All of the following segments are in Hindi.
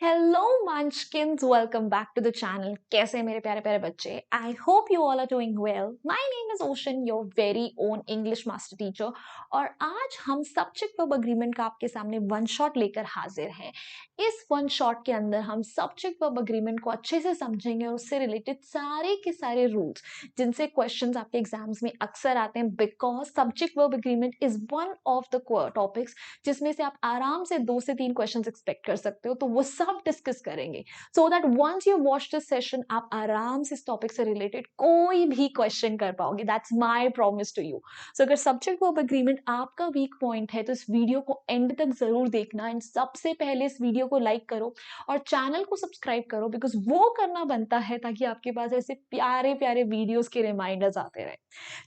Hello munchkins, welcome back to the channel. कैसे हैं मेरे प्यारे प्यारे बच्चे? I hope you all are doing well. My name is Ocean, your very own English master teacher. और आज हम सब्जेक्ट वर्ब अग्रीमेंट का आपके सामने वन शॉट लेकर हाजिर हैं। इस वन शॉट के अंदर हम सब्जेक्ट वर्ब अग्रीमेंट को अच्छे से समझेंगे और उससे रिलेटेड सारे के सारे रूल्स जिनसे क्वेश्चंस आपके एग्जाम्स में अक्सर आते हैं, because subject verb agreement is one of the topics जिसमें से आप आराम से 2 से 3 क्वेश्चंस एक्सपेक्ट कर सकते हो। तो वो सब डिस्कस करेंगे so that once you watch this session आप आराम से इस टॉपिक से रिलेटेड कोई भी क्वेश्चन कर पाओगे। That's my promise to you. So अगर सब्जेक्ट वर्ब अग्रीमेंट आपका वीक पॉइंट है तो इस वीडियो को एंड तक जरूर देखना। एंड सबसे पहले इस वीडियो को लाइक करो और चैनल को सब्सक्राइब करो, बिकॉज वो करना बनता है ताकि आपके पास ऐसे प्यारे प्यारे वीडियोस के रिमाइंडर्स आते रहे।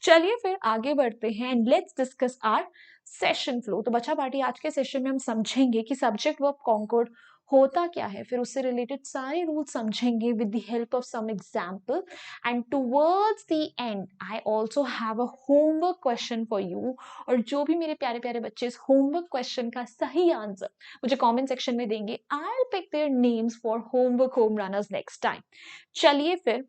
चलिए फिर आगे बढ़ते हैं and let's discuss are session flow. तो बच्चा पार्टी आज के सेशन में हम समझेंगे कि सब्जेक्ट वर्ब कॉन्कॉर्ड होता क्या है, फिर उससे रिलेटेड सारे रूल समझेंगे with the help of some example. And towards the end I also have a homework question for you. और जो भी मेरे प्यारे प्यारे बच्चे इस होमवर्क क्वेश्चन का सही आंसर मुझे कमेंट सेक्शन में देंगे, I will pick their names for homework home runners next time. चलिए फिर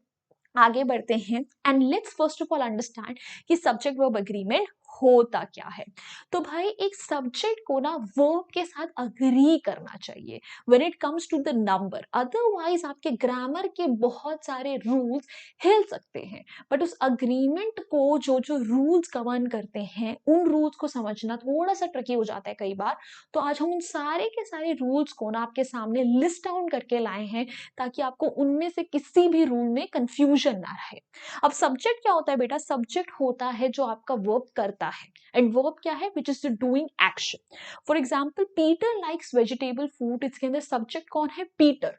आगे बढ़ते हैं and let's first of all understand कि सब्जेक्ट वर्ब अग्रीमेंट होता क्या है। तो भाई एक सब्जेक्ट को ना वर्ब के साथ अग्री करना चाहिए when it comes to the number, otherwise आपके ग्रामर के बहुत सारे रूल्स हिल सकते हैं। बट उस अग्रीमेंट को जो जो रूल्स गवर्न करते हैं उन रूल्स को समझना थोड़ा सा ट्रिकी हो जाता है कई बार। तो आज हम उन सारे के सारे रूल्स को ना आपके सामने लिस्ट डाउन करके लाए हैं ताकि आपको उनमें से किसी भी रूल में कंफ्यूजन ना रहे। अब सब्जेक्ट क्या होता है बेटा? सब्जेक्ट होता है जो आपका वर्ब करता है। एंड वर्ब क्या है? Which is the doing action. For example Peter likes vegetable food, इसके अंदर सब्जेक्ट कौन है? पीटर।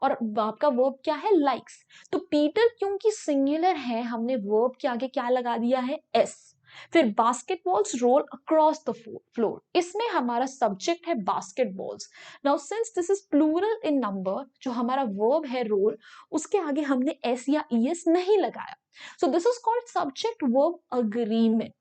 और आपका वर्ब क्या है? लाइक्स। तो पीटर क्योंकि सिंगुलर है, हमने वर्ब के आगे क्या लगा दिया है? एस। फिर basketballs roll across the floor, इसमें हमारा सब्जेक्ट है basketballs. Now since this is plural in number, जो हमारा वर्ब है रोल, उसके आगे हमने एस या ईएस नहीं लगाया। So this is called subject verb agreement.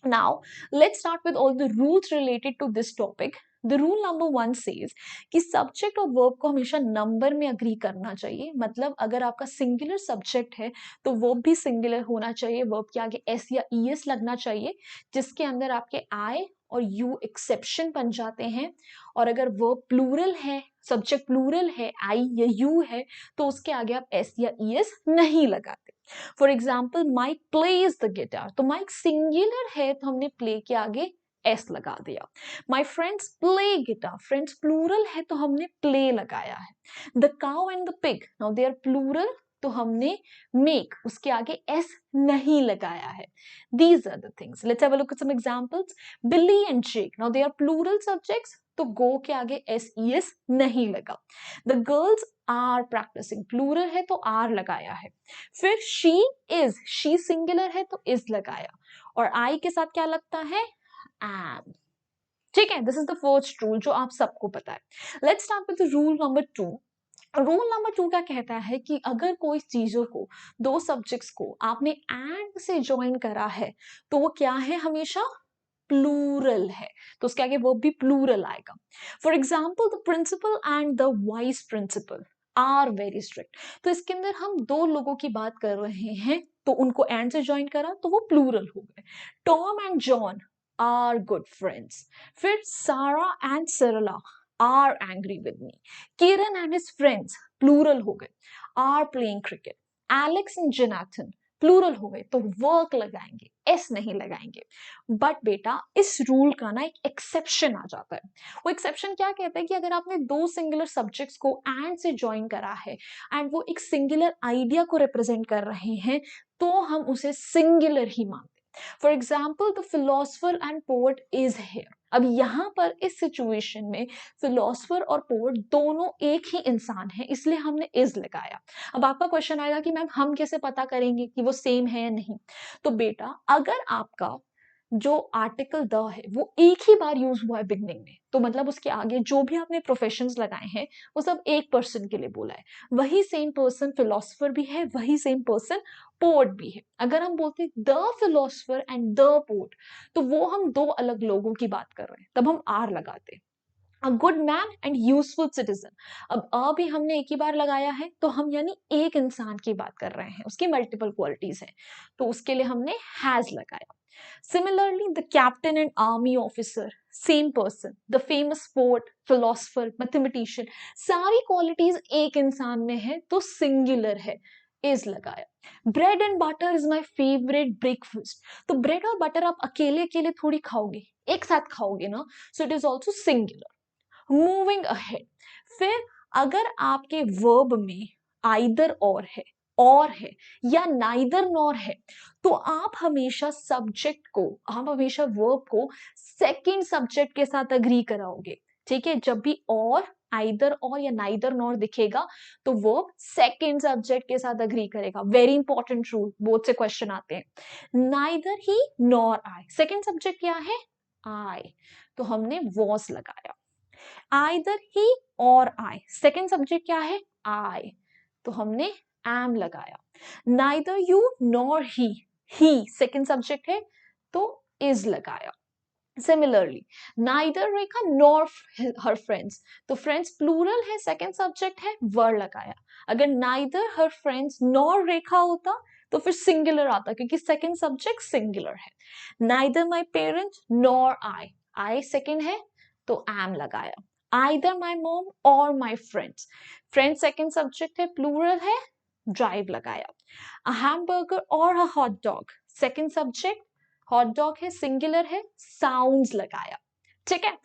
Now, let's start with all the rules related to this topic. The rule number 1 says कि सब्जेक्ट और वर्ब को हमेशा नंबर में अग्री करना चाहिए। मतलब अगर आपका सिंगुलर सब्जेक्ट है तो वर्ब भी सिंगुलर होना चाहिए, वर्ब के आगे एस या ईएस लगना चाहिए, जिसके अंदर आपके आई और यू एक्सेप्शन बन जाते हैं। और अगर वर्ब प्लूरल है, सब्जेक्ट प्लूरल है, आई या यू है, तो उसके आगे आप एस या ईएस नहीं लगाते। For example Mike plays the guitar, तो माइक सिंगुलर है तो हमने प्ले के आगे एस लगा दिया। My friends play guitar, friends plural है तो हमने प्ले लगाया है। The cow and the pig, now they are plural तो हमने मेक, उसके आगे एस नहीं लगाया है। These are the things, let's have a look at some examples. Billy and Jake, now they are plural subjects तो गो के आगे एस ईएस नहीं लगा। The girls are practising, plural है तो आर लगाया है। फिर शी इज, शी सिंगुलर है तो इज लगाया। और आई के साथ क्या लगता है? एम। ठीक है, this is the first rule जो आप सबको पता है। Let's start with rule number 2। Rule number 2 क्या कहता है कि अगर कोई चीजों को, दो सब्जेक्ट्स को आपने एंड से ज्वाइन करा है तो वो क्या है? हमेशा प्लूरल है, तो उसके आगे वर्ब भी प्लूरल आएगा। For example the principal and the vice principal are very strict, तो इसके अंदर हम दो लोगों की बात कर रहे हैं तो उनको एंड से ज्वाइन करा तो वो प्लूरल हो गए। Tom and John are good friends. फिर Sara and Sarla are angry with me. Kiran and his friends plural हो गए, are playing cricket. Alex and Jonathan plural हो गए तो वर्क लगाएंगे, एस नहीं लगाएंगे। बट बेटा इस रूल का ना एक एक्सेप्शन आ जाता है। वो एक्सेप्शन क्या कहता है कि अगर आपने दो सिंगुलर सब्जेक्ट्स को एंड से ज्वाइन करा है एंड वो एक सिंगुलर आइडिया को रिप्रेजेंट कर रहे हैं तो हम उसे सिंगुलर ही मानते हैं। For example the philosopher and poet is here. अब यहां पर इस सिचुएशन में फिलोसफर और पोएट दोनों एक ही इंसान है, इसलिए हमने इज लगाया। अब आपका क्वेश्चन आएगा कि मैम हम कैसे पता करेंगे कि वो सेम है या नहीं? तो बेटा अगर आपका जो आर्टिकल द है वो एक ही बार यूज हुआ है बिगनिंग में, तो मतलब उसके आगे जो भी आपने प्रोफेशंस लगाए हैं वो सब एक पर्सन के लिए बोला है। वही सेम पर्सन फिलोसफर भी है, वही सेम पर्सन पोएट भी है। अगर हम बोलते the philosopher and the poet तो वो हम दो अलग लोगों की बात कर रहे हैं, तब हम आर लगाते। A good man and useful citizen. अब भी हमने एक ही बार लगाया है, तो हम यानी एक इंसान की बात कर रहे हैं, उसकी मल्टीपल क्वालिटीज हैं, तो उसके लिए हमने हैज लगाया। Similarly, the captain and army officer, same person. The famous poet, philosopher, mathematician, सारी qualities एक इंसान में है तो singular है, is लगाया। Bread and butter is my favorite breakfast. तो bread और butter आप अकेले अकेले थोड़ी खाओगे, एक साथ खाओगे ना, so it is also singular. Moving ahead, फिर अगर आपके verb में either और है या neither nor है, तो आप हमेशा verb को second subject के साथ agree कराओगे। ठीक है, जब भी और either और या neither nor दिखेगा तो verb second subject के साथ agree करेगा। Very important rule, बोर्ड से क्वेश्चन आते हैं। Neither he nor I, second subject क्या है? I, तो हमने was लगाया। Either he or I, second subject क्या है? I, तो हमने am लगाया। Neither you nor he second subject है तो is लगाया। Similarly, neither Rekha nor her friends, तो friends plural है, सेकेंड सब्जेक्ट है, were लगाया। अगर neither her friends nor Rekha होता तो फिर singular आता, क्योंकि सेकेंड सब्जेक्ट singular है। Neither my parents nor I second है तो am लगाया। Either my mom or my friends, friends second subject है, plural है, drive लगाया। A hamburger or a hot dog, second subject, hot dog है, singular है, sounds लगाया। ठीक है,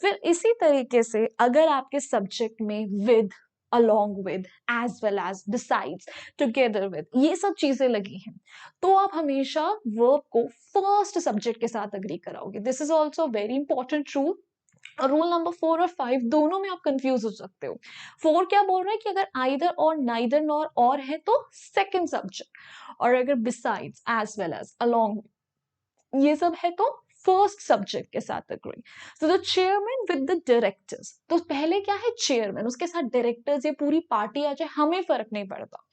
फिर इसी तरीके से अगर आपके सब्जेक्ट में with, along with, as well as, besides, together with, ये सब चीजें लगी हैं, तो आप हमेशा verb को फर्स्ट सब्जेक्ट के साथ अग्री कराओगे। This is also very important rule. और रूल नंबर 4 और 5 दोनों में आप कंफ्यूज हो सकते हो। 4 क्या बोल रहा है कि अगर आइदर और, नाइदर नॉर और है तो सेकंड सब्जेक्ट, और अगर besides, as well as, along, ये सब है तो फर्स्ट सब्जेक्ट के साथ agree. So the chairman with the directors, तो पहले क्या है? चेयरमैन, उसके साथ डायरेक्टर्स, ये पूरी पार्टी आ जाए हमें फर्क नहीं पड़ता।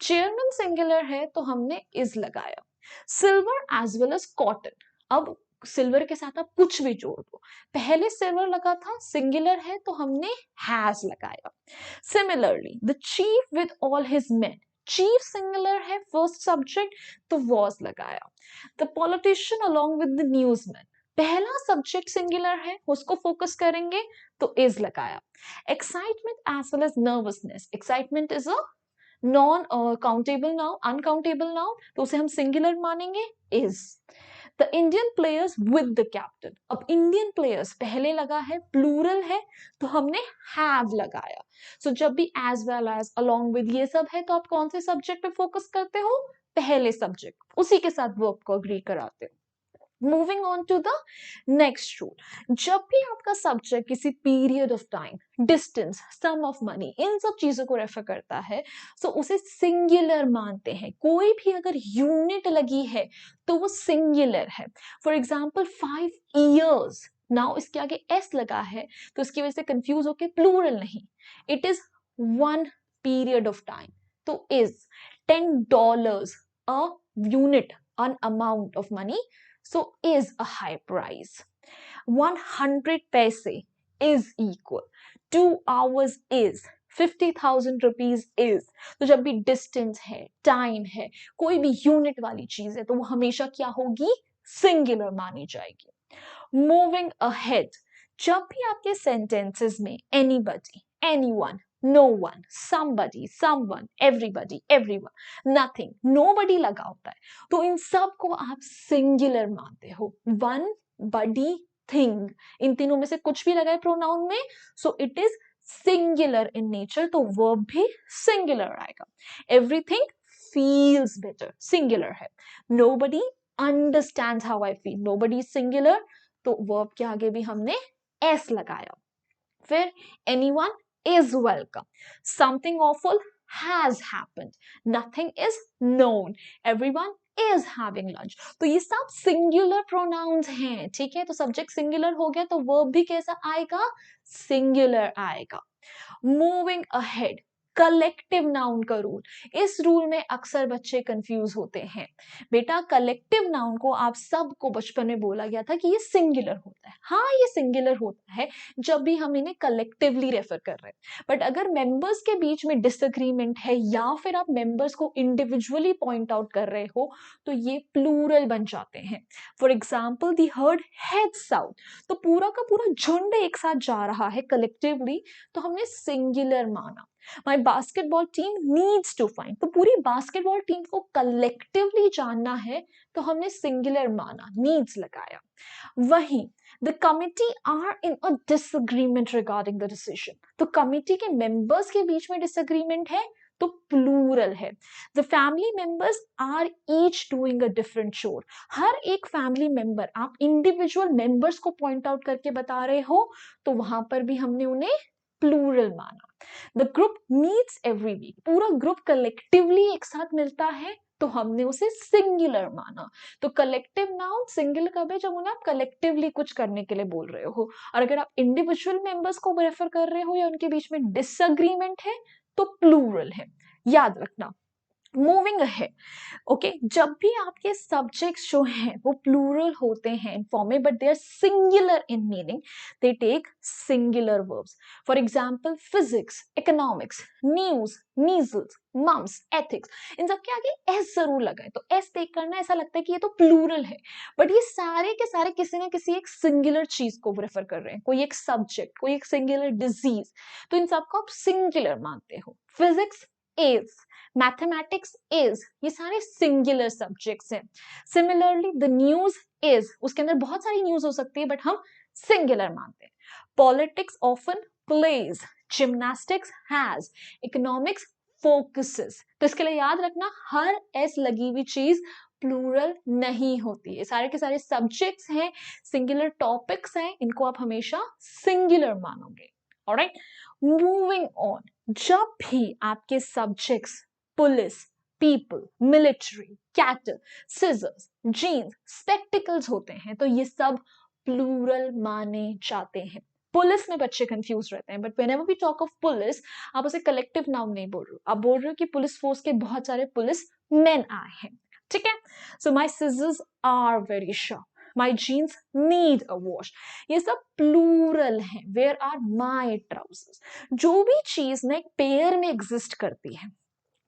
चेयरमैन सिंगुलर है तो हमने इज लगाया। Silver as well as cotton, अब सिल्वर के साथ आप कुछ भी जोड़ दो, पहले सिल्वर लगा था, सिंगुलर है तो हमने हैज लगाया। Similarly the chief with all his main, chief singular है, फर्स्ट सब्जेक्ट तो वॉज लगाया। The politician along with the न्यूजमैन, पहला सब्जेक्ट सिंगुलर है, उसको फोकस करेंगे तो इज लगाया। Excitement as well as nervousness, excitement is a non countable noun, uncountable noun, तो उसे हम सिंगुलर मानेंगे, is. The Indian players with the captain, अब इंडियन प्लेयर्स पहले लगा है, प्लूरल है तो हमने हैव लगाया। सो जब भी as well as, along with, ये सब है तो आप कौन से सब्जेक्ट पे फोकस करते हो? पहले सब्जेक्ट, उसी के साथ वर्ब को अग्री कराते हो। Moving on to the next rule, जब भी आपका सब्जेक्ट किसी period of time, distance, sum of money, इन सब चीजों को रेफर करता है, तो उसे सिंगुलर मानते हैं। कोई भी अगर यूनिट लगी है तो वो सिंगुलर है। फॉर एग्जाम्पल 5 years, नाउ इसके आगे एस लगा है तो इसकी वजह से कंफ्यूज होके प्लूरल नहीं, it is one period of time, तो is. $10 a unit, an amount of money, so is a high price. 100 paise is equal, 2 hours is, 50,000 rupees is। तो जब भी डिस्टेंस है, टाइम है, कोई भी यूनिट वाली चीज है तो वो हमेशा क्या होगी? सिंगुलर मानी जाएगी। मूविंग अहेड, जब भी आपके सेंटेंसेस में anybody, anyone, no one, somebody, someone, everybody, everyone, nothing, nobody लगा होता है, तो इन सब को आप सिंगुलर मानते हो। वन, बडी, थिंग, इन तीनों में से कुछ भी लगाए प्रोनाउन में, so it is singular in nature, तो वर्ब भी सिंगुलर आएगा। एवरीथिंग फील्स बेटर, सिंगुलर है। Nobody understands how I feel, nobody singular, तो वर्ब के आगे भी हमने एस लगाया। फिर anyone is welcome, something awful has happened, nothing is known, everyone is having lunch। तो ये सब सिंगुलर प्रोनाउंस हैं, ठीक है, तो सब्जेक्ट सिंगुलर हो गया तो वर्ब भी कैसा आएगा? सिंगुलर आएगा। मूविंग अहेड, कलेक्टिव नाउन का रूल। इस रूल में अक्सर बच्चे कंफ्यूज होते हैं। बेटा कलेक्टिव नाउन को आप सबको बचपन में बोला गया था कि ये सिंगुलर होता है। हाँ ये सिंगुलर होता है जब भी हम इन्हें कलेक्टिवली रेफर कर रहे हैं, बट अगर मेंबर्स के बीच में डिसएग्रीमेंट है या फिर आप मेंबर्स को इंडिविजुअली पॉइंट आउट कर रहे हो तो ये प्लूरल बन जाते हैं। For example the heard head south, तो पूरा का पूरा झुंड एक साथ जा रहा है कलेक्टिवली, तो हमने सिंगुलर माना। My basketball team needs to find, तो पूरी बास्केटबॉल टीम को कलेक्टिवली जानना है तो हमने सिंगुलर माना, नीड्स लगाया। वहीं the committee are in a disagreement regarding the decision, तो कमिटी के मेंबर्स के बीच में डिसएग्रीमेंट है तो प्लूरल है। The family members are each doing a different chore, हर एक फैमिली मेंबर, आप इंडिविजुअल मेंबर्स को पॉइंट आउट करके बता रहे हो तो वहां पर भी हमने उन्हें प्लूरल माना। The group meets every week, पूरा ग्रुप कलेक्टिवली एक साथ मिलता है तो हमने उसे सिंगुलर माना। तो कलेक्टिव नाउन सिंगुलर कब है? जब उन्हें आप कलेक्टिवली कुछ करने के लिए बोल रहे हो, और अगर आप इंडिविजुअल मेंबर्स को रेफर कर रहे हो या उनके बीच में डिसएग्रीमेंट है तो प्लूरल है, याद रखना। मूविंग अहेड, ओके, जब भी आपके सब्जेक्ट्स जो हैं वो प्लूरल होते हैं इन फॉर्म में but they are singular in meaning, they take singular verbs. For example physics, economics, news, measles, mumps, ethics, इन सब के आगे एस जरूर लगाए, तो एस देख कर ना ऐसा लगता है कि ये तो प्लूरल है, बट ये सारे के सारे किसी ना किसी एक सिंगुलर चीज को रेफर कर रहे हैं, कोई एक सब्जेक्ट, कोई एक सिंगुलर डिजीज, तो इन सबको आप सिंगुलर मानते हो। फिजिक्स इज, मैथमेटिक्स इज, ये सारे सिंगुलर सब्जेक्ट्स हैं। सिमिलरली द न्यूज इज, उसके अंदर बहुत सारी न्यूज हो सकती है बट हम सिंगुलर मानते हैं। Politics often plays, gymnastics has, economics focuses, तो इसके लिए याद रखना हर एस लगी हुई चीज प्लूरल नहीं होती है। सारे के सारे सब्जेक्ट्स हैं, सिंगुलर टॉपिक्स हैं, इनको आप हमेशा सिंगुलर मानोगे। ऑलराइट, मूविंग ऑन, जब भी आपके subjects police, people, military, cattle, scissors, jeans, spectacles होते हैं तो ये सब प्लूरल माने जाते हैं। पुलिस में बच्चे कंफ्यूज रहते हैं, but whenever we talk of police, आप उसे कलेक्टिव नाउन नहीं बोल रहे हो, आप बोल रहे हो कि पुलिस फोर्स के बहुत सारे पुलिस मैन आए हैं, ठीक है। So my scissors are very sharp, my jeans need a wash, ये सब प्लूरल है। वेयर आर माई ट्राउजर्स, जो भी चीज ना एक पेयर में एग्जिस्ट करती है,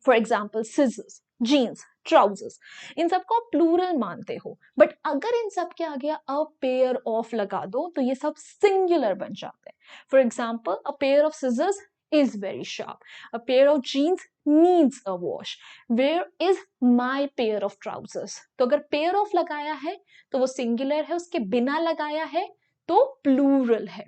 for example scissors, jeans, trousers, इन सबको आप प्लूरल मानते हो, बट अगर इन सब के आगे अ पेयर ऑफ लगा दो तो ये सब सिंगुलर बन जाते हैं। For example a pair of scissors is very sharp, a pair of jeans needs a wash, where is my pair of trousers, तो अगर pair of लगाया है तो वो सिंगुलर है, उसके बिना लगाया है तो प्लूरल है।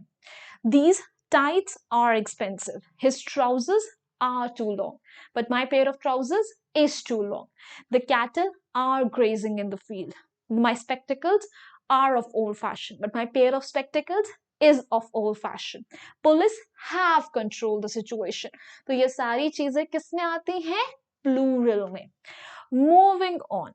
These tights are expensive, his trousers are too long, but my pair of trousers is too long. The cattle are grazing in the field. My spectacles are of old fashion, but my pair of spectacles is of old fashion. Police have controlled the situation. तो ये सारी चीजें किसमें आती हैं? प्लूरल में। Moving on,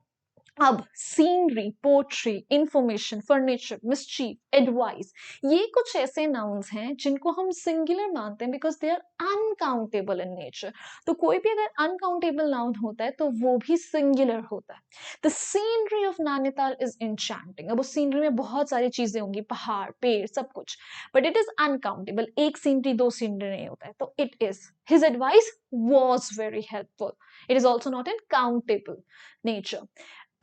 अब scenery, poetry, information, furniture, mischief, advice, ये कुछ ऐसे नाउन्स हैं जिनको हम सिंगुलर मानते हैं because they are uncountable in nature. तो कोई भी अगर अनकाउंटेबल नाउन होता है तो वो भी सिंगुलर होता है। The scenery of Nainital is enchanting, अब उस सीनरी में बहुत सारी चीजें होंगी, पहाड़, पेड़, सब कुछ, बट इट इज अनकाउंटेबल, एक सीनरी दो सीनरी नहीं होता है, तो it is. His advice was very helpful, it is also not in countable nature.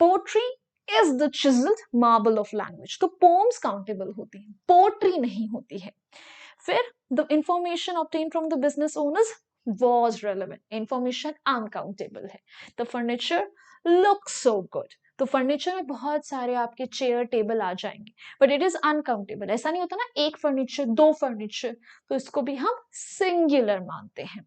Poetry is the chiselled marble of language, तो पोम्स काउंटेबल होती है, पोट्री नहीं होती है। फिर the information obtain from the business owners was relevant, information uncountable है। The furniture look so good, तो फर्नीचर में बहुत सारे आपके चेयर टेबल आ जाएंगे बट इट इज अनकाउंटेबल, ऐसा नहीं होता ना एक फर्नीचर, दो फर्नीचर, तो इसको भी हम सिंगुलर मानते हैं।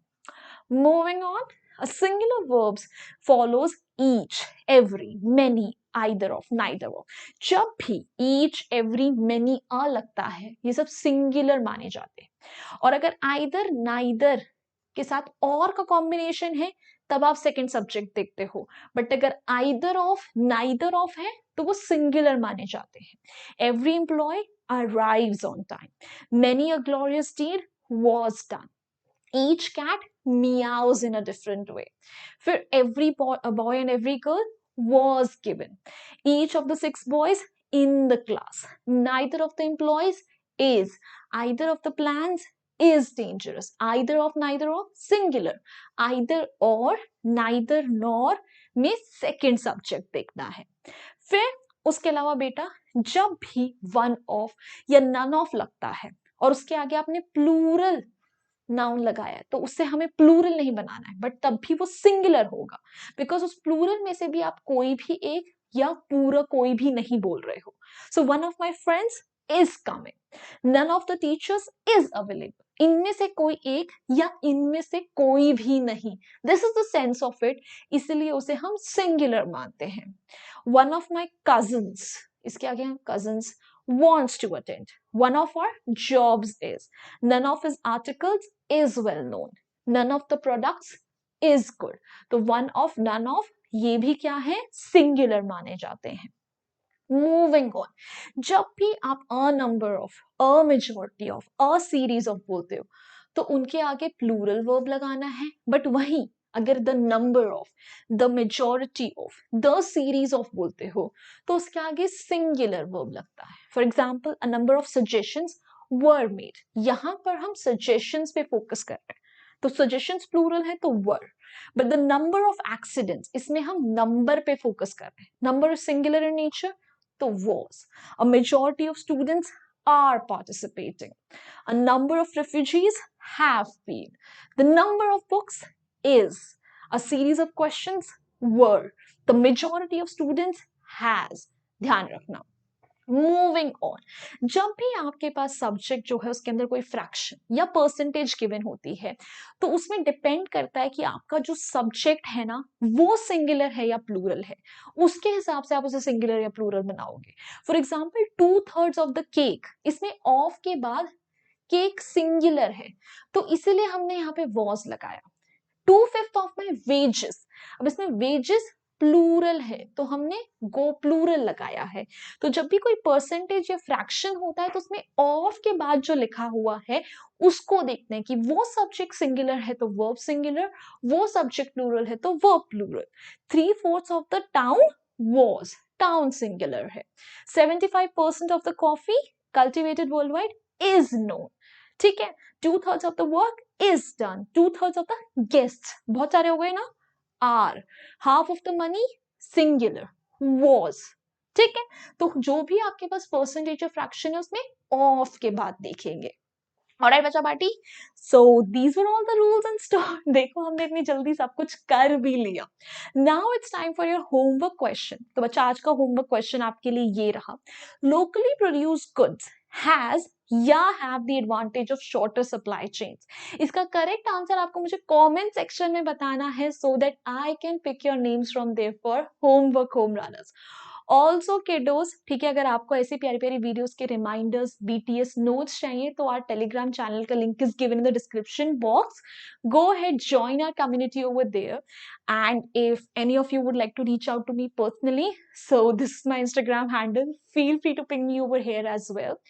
Moving on, a singular verbs follows each, every, many, either of, neither of. जब भी each, every, many, a लगता है ये सब सिंगुलर माने जाते हैं, और अगर either, neither के साथ और का कॉम्बिनेशन है तब आप सेकंड सब्जेक्ट देखते हो, बट अगर either of, neither of है तो वो सिंगुलर माने जाते हैं। Every employee arrives on time, many a glorious deed was done, Each cat meows in a different way. For every boy and every girl was given. Each of the 6 boys in the class. Neither of the employees is. Either of the plans is dangerous. Either of, neither of, singular. Either or, neither nor में सेकेंड सब्जेक्ट देखना है. फिर उसके अलावा बेटा जब भी वन ऑफ या नन ऑफ लगता है और उसके आगे आपने प्लूरल नाउन लगाया है तो उससे हमें प्लूरल नहीं बनाना है, बट तब भी वो सिंगुलर होगा, बिकॉज उस प्लूरल में से भी आप कोई भी एक या पूरा कोई भी नहीं बोल रहे हो. So one of my friends is coming, none of the teachers is available. इनमें से कोई एक या इनमें से कोई भी नहीं. This is the sense of it, इसलिए उसे हम सिंगुलर मानते हैं. वन ऑफ माई कजिन्स, इसके आगे हम cousins wants to attend. One of our jobs is. None of his articles is well known. None of the products is good. तो one of, none of ये भी क्या है, सिंगुलर माने जाते हैं. Moving on. जब भी आप a number of, a majority of, a series of बोलते हो तो उनके आगे प्लूरल वर्ब लगाना है, बट वहीं अगर the number of, the majority of, the series of बोलते हो तो उसके आगे सिंगुलर वर्ब लगता है. For example a number of suggestions were made. यहां पर हम सजेशंस पे फोकस कर रहे हैं तो सजेशंस प्लूरल है तो were, but the number of accidents इसमें हम नंबर पे फोकस कर रहे हैं. नंबर सिंगुलर इन नेचर तो was. A majority of students are participating. A number of refugees have been. The number of books is. A series of questions were. The majority of students has. ध्यान रखना. Moving on. जब भी आपके पास सब्जेक्ट जो है उसके अंदर कोई फ्रैक्शन या परसेंटेज गिवन होती है तो उसमें डिपेंड करता है कि आपका जो सब्जेक्ट है ना वो सिंगुलर है या प्लूरल है. उसके हिसाब से आप उसे सिंगुलर या प्लूरल बनाओगे. For example 2/3 of the cake, इसमें ऑफ के बाद केक सिंगुलर है तो इसीलिए हमने यहाँ पे वॉज लगाया. 2/5 ऑफ माई वेजेस, अब इसमें वेजेस प्लूरल है तो हमने गो प्लूरल लगाया है. तो जब भी कोई परसेंटेज या फ्रैक्शन होता है तो उसमें ऑफ के बाद जो लिखा हुआ है उसको देखते हैं कि वो सब्जेक्ट सिंगुलर है तो वर्ब सिंगुलर, वो सब्जेक्ट प्लूरल है तो verb plural. 3/4 of the town was, town singular है. 75% of the coffee cultivated worldwide is known. ठीक है. 2/3 of the work is done. 2/3 of the guest, बहुत सारे हो गए ना, are. Half of the money singular was. ठीक है. तो जो भी आपके पास परसेंटेज ऑफ फ्रैक्शन है उसमें ऑफ के बाद देखेंगे. ऑलराइट बच्चा party, so these were all the rules and start. देखो हमने इतनी जल्दी सब कुछ कर भी लिया. Now it's time for your homework question. तो बच्चा आज का होमवर्क क्वेश्चन आपके लिए ये रहा. लोकली प्रोड्यूस्ड गुड्स हैज या have the advantage of shorter supply chains. इसका करेक्ट आंसर आपको मुझे कमेंट सेक्शन में बताना है so that I can pick your names from there for homework home runners. Also kiddos, ठीक है, अगर आपको ऐसे प्यारी प्यारी वीडियोस के रिमाइंडर्स, BTS नोट्स चाहिए तो आवर टेलीग्राम चैनल का link is given in the description box. Go ahead, join our community over there. And if any of you would like to reach out to me personally, so this is my Instagram handle. Feel free to ping me over here as well.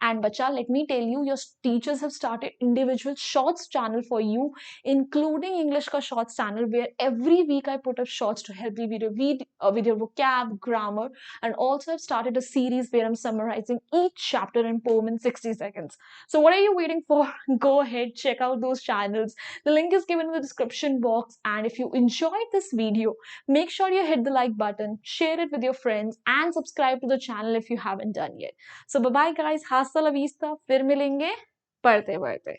And bacha, let me tell you, your teachers have started individual shorts channel for you, including English ka shorts channel, where every week I put up shorts to help you with your vocab, grammar, and also I've started a series where I'm summarizing each chapter and poem in 60 seconds. So what are you waiting for? Go ahead, check out those channels. The link is given in the description box. And if you enjoyed this video, make sure you hit the like button, share it with your friends, and subscribe to the channel if you haven't done yet. So bye bye guys, hasta la vista, फिर मिलेंगे पढ़ते पढ़ते.